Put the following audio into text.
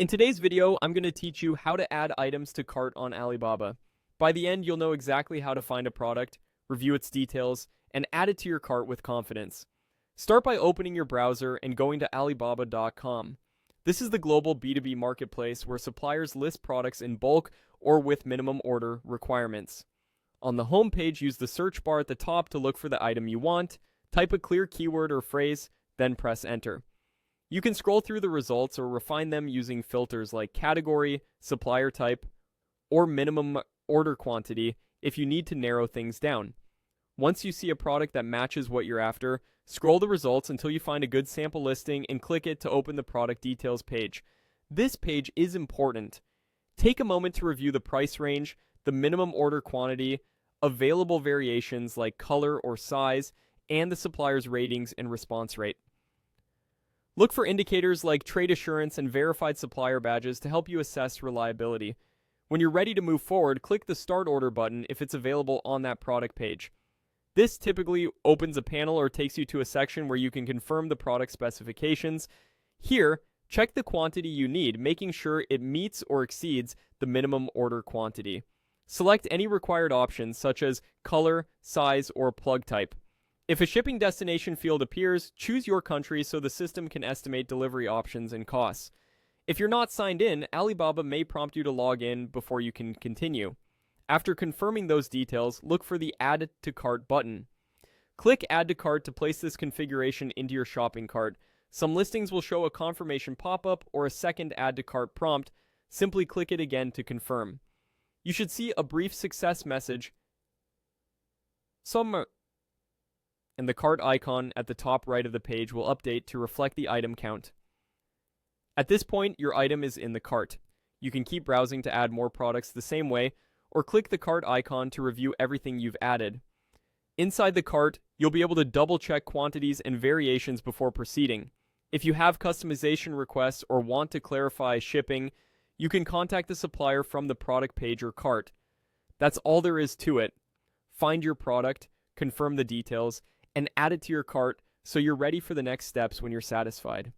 In today's video, I'm going to teach you how to add items to cart on Alibaba. By the end, you'll know exactly how to find a product, review its details, and add it to your cart with confidence. Start by opening your browser and going to Alibaba.com. This is the global B2B marketplace where suppliers list products in bulk or with minimum order requirements. On the home page, use the search bar at the top to look for the item you want, type a clear keyword or phrase, then press enter. You can scroll through the results or refine them using filters like category, supplier type, or minimum order quantity if you need to narrow things down. Once you see a product that matches what you're after, scroll the results until you find a good sample listing and click it to open the product details page. This page is important. Take a moment to review the price range, the minimum order quantity, available variations like color or size, and the supplier's ratings and response rate. Look for indicators like trade assurance and verified supplier badges to help you assess reliability. When you're ready to move forward, click the Start Order button if it's available on that product page. This typically opens a panel or takes you to a section where you can confirm the product specifications. Here, check the quantity you need, making sure it meets or exceeds the minimum order quantity. Select any required options such as color, size, or plug type. If a shipping destination field appears, choose your country so the system can estimate delivery options and costs. If you're not signed in, Alibaba may prompt you to log in before you can continue. After confirming those details, look for the Add to Cart button. Click Add to Cart to place this configuration into your shopping cart. Some listings will show a confirmation pop-up or a second Add to Cart prompt. Simply click it again to confirm. You should see a brief success message. And the cart icon at the top right of the page will update to reflect the item count. At this point, your item is in the cart. You can keep browsing to add more products the same way, or click the cart icon to review everything you've added. Inside the cart, you'll be able to double-check quantities and variations before proceeding. If you have customization requests or want to clarify shipping, you can contact the supplier from the product page or cart. That's all there is to it. Find your product, confirm the details, and add it to your cart so you're ready for the next steps when you're satisfied.